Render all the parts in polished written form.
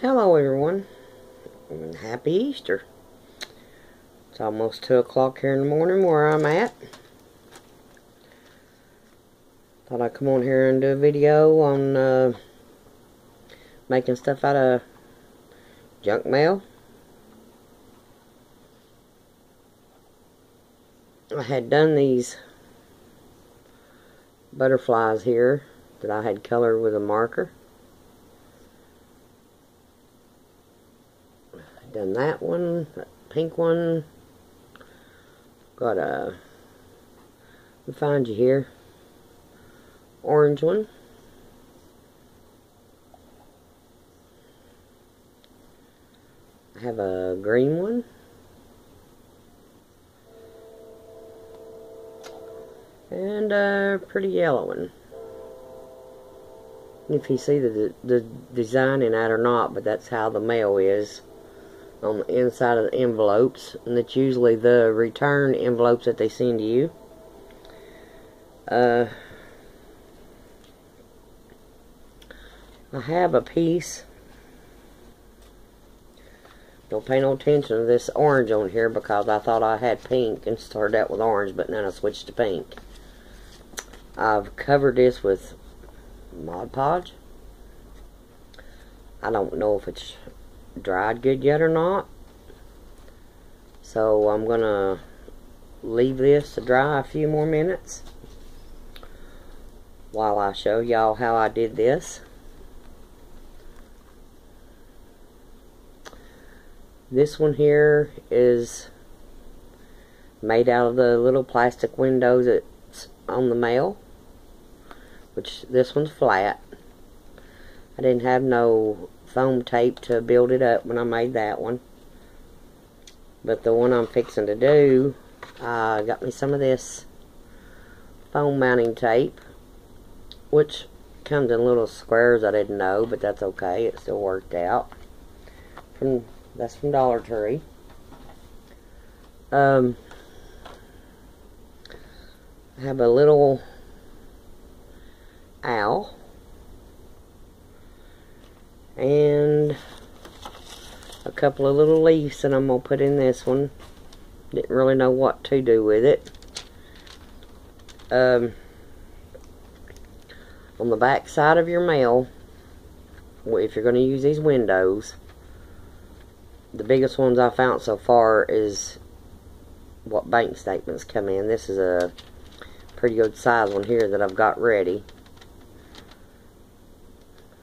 Hello everyone, and happy Easter. It's almost 2 o'clock here in the morning where I'm at. Thought I'd come on here and do a video on making stuff out of junk mail. I had done these butterflies here that I had colored with a marker. Done that one, that pink one. Got a, we'll find you here, orange one. I have a green one. And a pretty yellow one. If you see the design in that or not, but that's how the mail is on the inside of the envelopes, and it's usually the return envelopes that they send to you. I have a piece. Don't pay no attention to this orange on here because I thought I had pink and started out with orange, but then I switched to pink. I've covered this with Mod Podge. I don't know if it's dried good yet or not, so I'm gonna leave this to dry a few more minutes while I show y'all how I did this. This one here is made out of the little plastic windows that's on the mail, which this one's flat. I didn't have no foam tape to build it up when I made that one, but the one I'm fixing to do, I got me some of this foam mounting tape, which comes in little squares. I didn't know, but that's okay, it still worked out. That's from Dollar Tree. I have a little owl and a couple of little leaves that I'm going to put in this one. Didn't really know what to do with it. On the back side of your mail, if you're going to use these windows, the biggest ones I found so far is what bank statements come in. This is a pretty good size one here that I've got ready.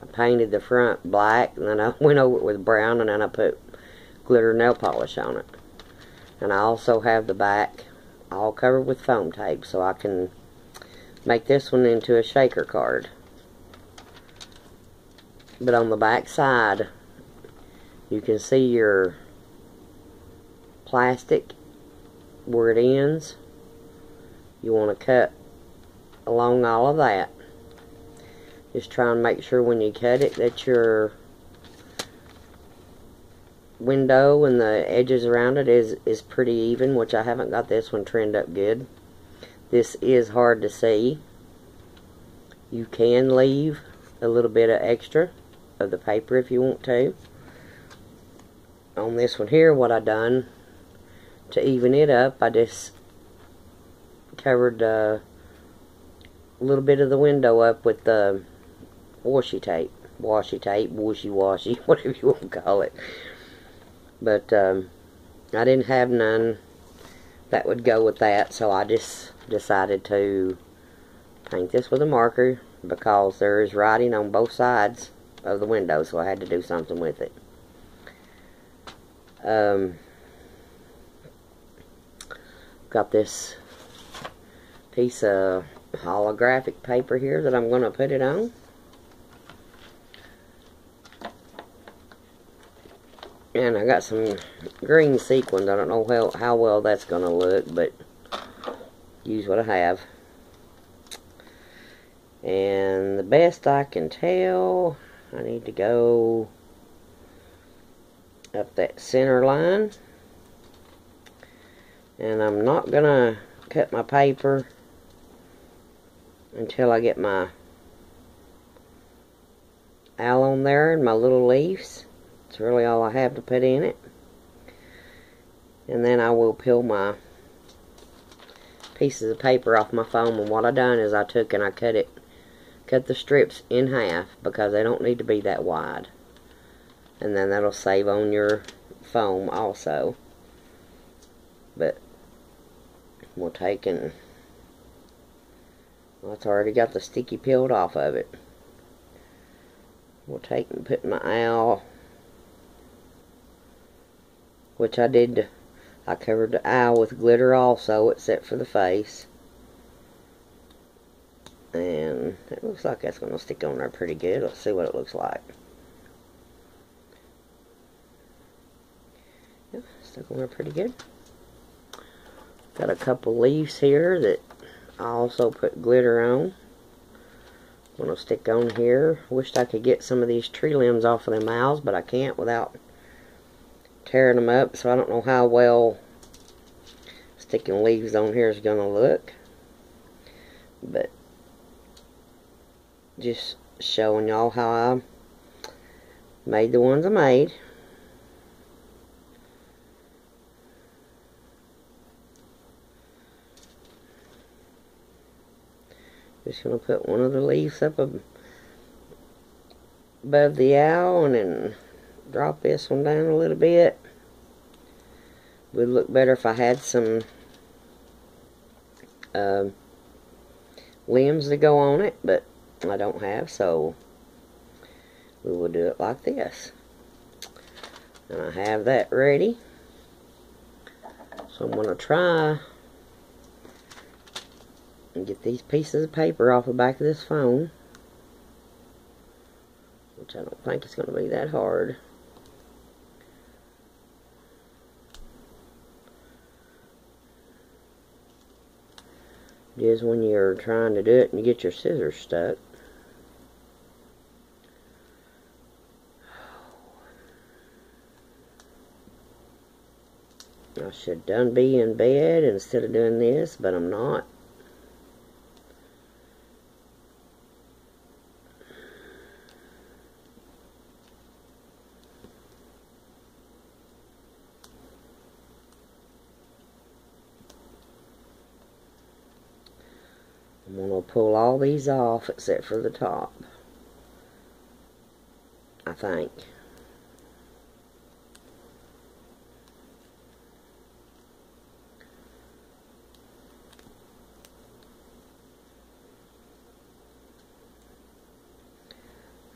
I painted the front black, and then I went over it with brown, and then I put glitter nail polish on it. And I also have the back all covered with foam tape, so I can make this one into a shaker card. But on the back side, you can see your plastic where it ends. You want to cut along all of that. Just try and make sure when you cut it that your window and the edges around it is pretty even, which I haven't got this one trimmed up good. This is hard to see. You can leave a little bit of extra of the paper if you want to. On this one here, what I done to even it up, I just covered a little bit of the window up with the washi tape, washy, whatever you want to call it. But I didn't have none that would go with that, so I just decided to paint this with a marker because there is writing on both sides of the window, so I had to do something with it. Got this piece of holographic paper here that I'm going to put it on. And I got some green sequins. I don't know how well that's going to look, but use what I have. And the best I can tell, I need to go up that center line. And I'm not going to cut my paper until I get my owl on there and my little leaves. That's really all I have to put in it. And then I will peel my pieces of paper off my foam. And what I done is I took and I cut the strips in half because they don't need to be that wide. And then that'll save on your foam also. But we'll take and, well, it's already got the sticky peeled off of it. We'll take and put my owl, which I covered the owl with glitter also, except for the face. And it looks like that's going to stick on there pretty good. Let's see what it looks like. Yeah, stuck on there pretty good. Got a couple leaves here that I also put glitter on. I'm going to stick on here. Wished I could get some of these tree limbs off of them owls, but I can't without tearing them up. So I don't know how well sticking leaves on here is going to look. But just showing y'all how I made the ones I made. Just going to put one of the leaves up above the owl and then drop this one down a little bit. Would look better if I had some limbs to go on it, but I don't have, so we will do it like this. And I have that ready. So I'm going to try and get these pieces of paper off the back of this phone, which I don't think it's going to be that hard. Just when you're trying to do it and you get your scissors stuck. I should done be in bed instead of doing this, but I'm not. I'm going to pull all these off except for the top, I think.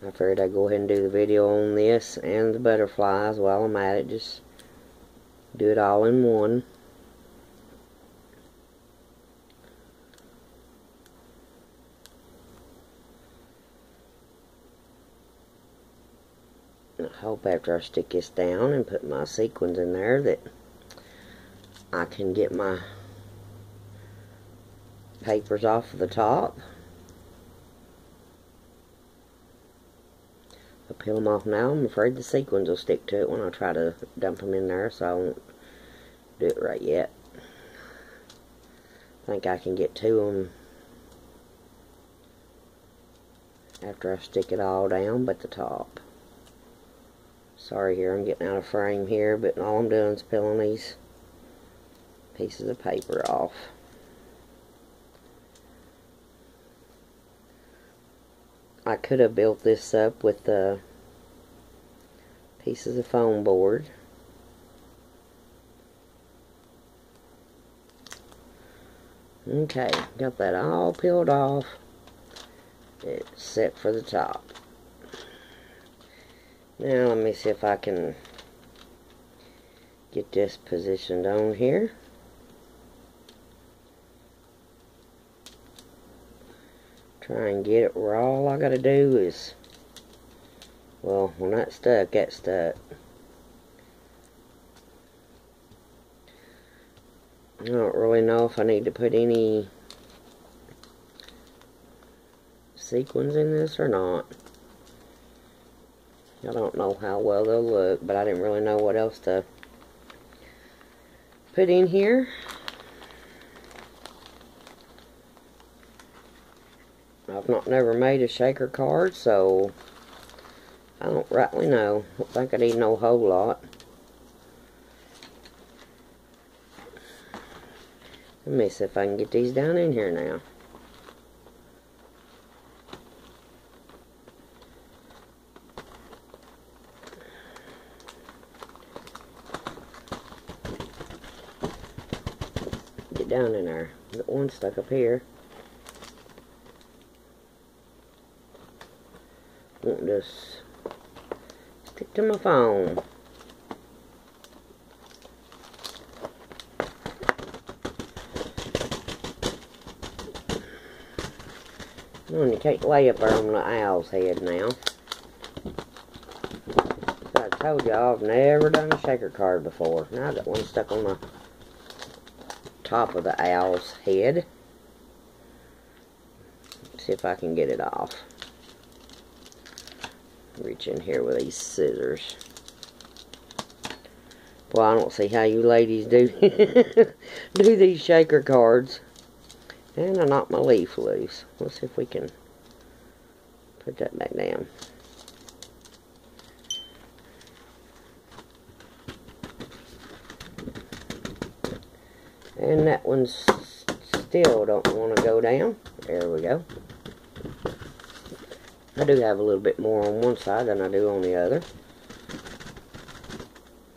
I figured I'd go ahead and do the video on this and the butterflies while I'm at it. Just do it all in one. I hope after I stick this down and put my sequins in there that I can get my papers off of the top. I'll peel them off now. I'm afraid the sequins will stick to it when I try to dump them in there, so I won't do it right yet. I think I can get to them after I stick it all down but the top. Sorry here, I'm getting out of frame here, but all I'm doing is peeling these pieces of paper off. I could have built this up with the pieces of foam board. Okay, got that all peeled off. It's set for the top. Now let me see if I can get this positioned on here. Try and get it where all I gotta do is, well, when that's stuck, that's stuck. I don't really know if I need to put any sequins in this or not. I don't know how well they'll look, but I didn't really know what else to put in here. I've never made a shaker card, so I don't rightly know. I don't think I need no whole lot. Let me see if I can get these down in here now. Get down in there. Got one stuck up here. Won't just stick to my phone. Oh, and you can't lay up there on the owl's head now. So I told y'all I've never done a shaker card before. Now I got one stuck on the top of the owl's head. Let's see if I can get it off. Reach in here with these scissors. Well, I don't see how you ladies do do these shaker cards. And I knocked my leaf loose. Let's see if we can put that back down. And that one's still don't want to go down. There we go. I do have a little bit more on one side than I do on the other.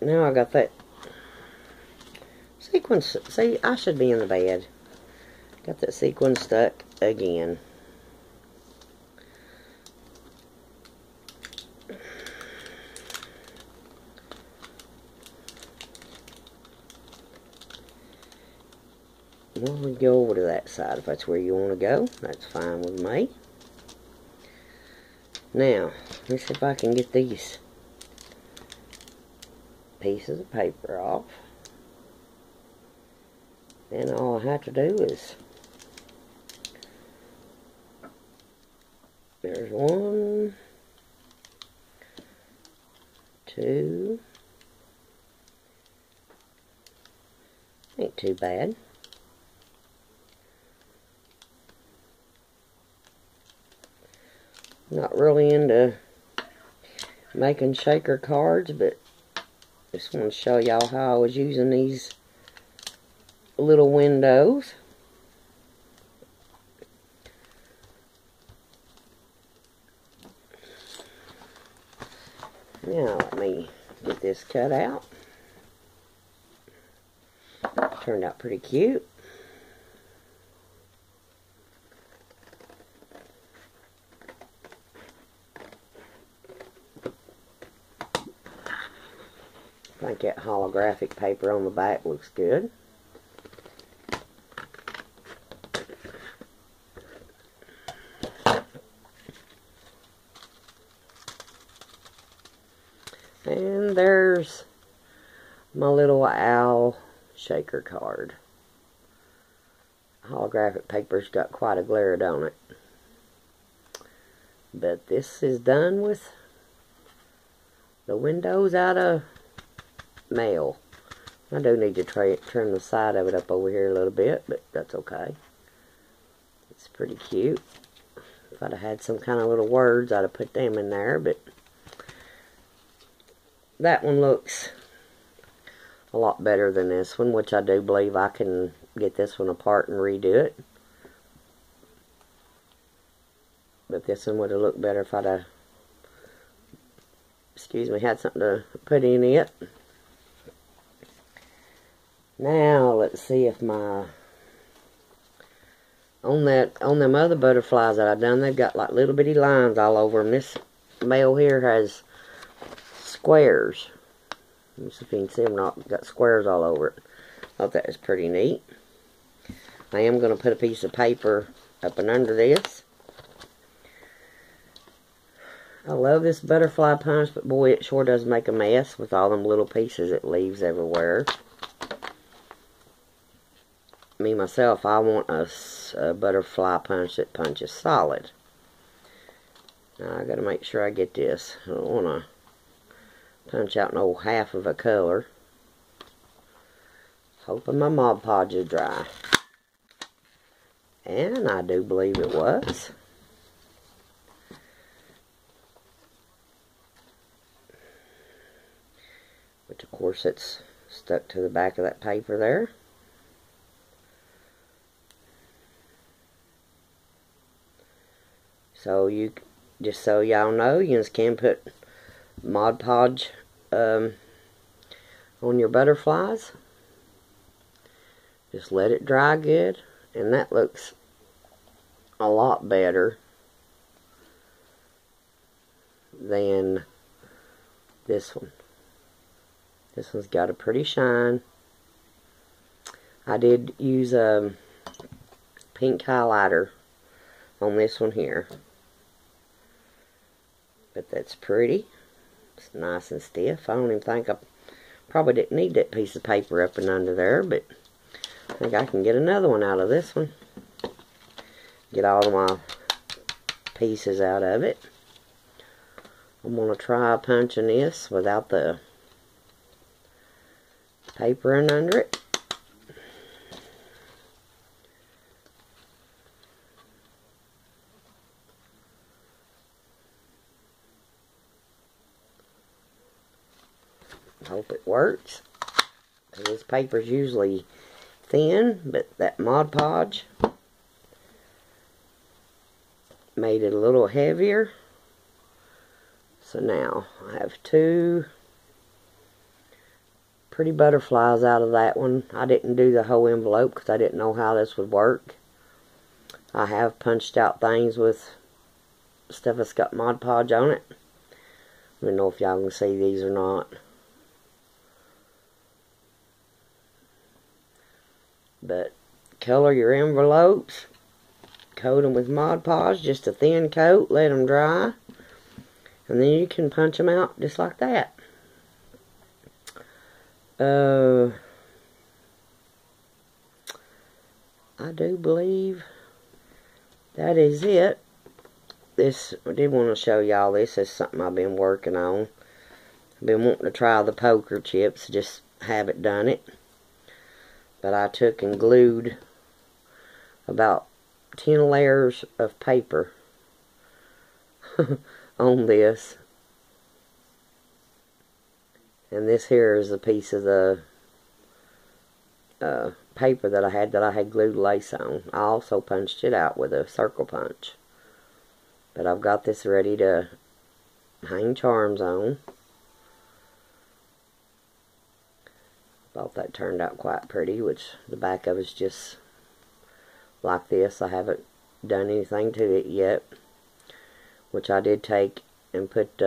Now I got that sequence. See, I should be in the bed. Got that sequin stuck again. Well, we go over to that side if that's where you want to go. That's fine with me. Now, let's see if I can get these pieces of paper off. Then all I have to do is, there's 1, 2, ain't too bad. Not really into making shaker cards, but just want to show y'all how I was using these little windows. Now let me get this cut out. Turned out pretty cute. I think that holographic paper on the back looks good. And there's my little owl shaker card. Holographic paper's got quite a glare, don't it? But this is done with the windows out of mail. I do need to trim the side of it up over here a little bit, but that's okay. It's pretty cute. If I'd have had some kind of little words, I'd have put them in there, but that one looks a lot better than this one, which I do believe I can get this one apart and redo it. But this one would have looked better if I'd have, had something to put in it. Now let's see if my on them other butterflies that I've done, they've got like little bitty lines all over them. This male here has squares. Let me see if you can see them. Not got squares all over it. I thought that was pretty neat. I am going to put a piece of paper up and under this. I love this butterfly punch, but boy, it sure does make a mess with all them little pieces it leaves everywhere. Me, myself, I want a butterfly punch that punches solid. Now, I got to make sure I get this. I don't want to punch out no half of a color. Hoping my Mod Podge is dry. And I do believe it was. Of course, it's stuck to the back of that paper there. So you, just so y'all know, you just can put Mod Podge on your butterflies. Just let it dry good, and that looks a lot better than this one. This one's got a pretty shine. I did use a pink highlighter on this one here, but that's pretty. It's nice and stiff. I don't even think I probably didn't need that piece of paper up and under there, but I think I can get another one out of this one. Get all of my pieces out of it. I'm going to try punching this without the paper in under it. Hope it works. This paper's usually thin, but that Mod Podge made it a little heavier. So now I have two pretty butterflies out of that one. I didn't do the whole envelope because I didn't know how this would work. I have punched out things with stuff that's got Mod Podge on it. I don't know if y'all can see these or not. But color your envelopes, coat them with Mod Podge, just a thin coat, let them dry, and then you can punch them out just like that. I do believe that is it. This, I did want to show y'all this. Is something I've been working on. I've been wanting to try the poker chips, just haven't done it. But I took and glued about 10 layers of paper on this. And this here is a piece of the paper that I had glued lace on. I also punched it out with a circle punch. But I've got this ready to hang charms on. Thought that turned out quite pretty, which the back of it's just like this. I haven't done anything to it yet, which I did take and put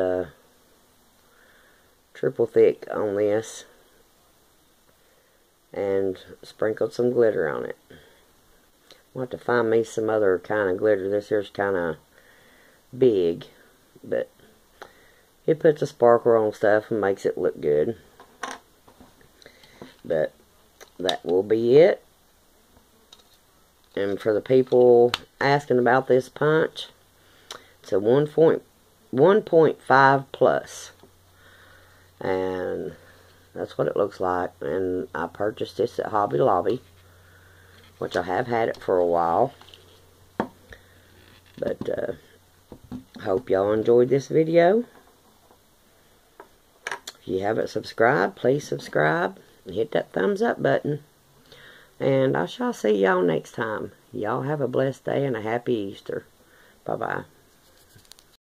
triple thick on this and sprinkled some glitter on it. I'll have to find me some other kind of glitter. This here's kind of big, but it puts a sparkle on stuff and makes it look good. But that will be it. And for the people asking about this punch, it's a 1.5 plus. And that's what it looks like. And I purchased this at Hobby Lobby, which I have had it for a while. But hope y'all enjoyed this video. If you haven't subscribed, please subscribe. Hit that thumbs up button. And I shall see y'all next time. Y'all have a blessed day and a happy Easter. Bye-bye.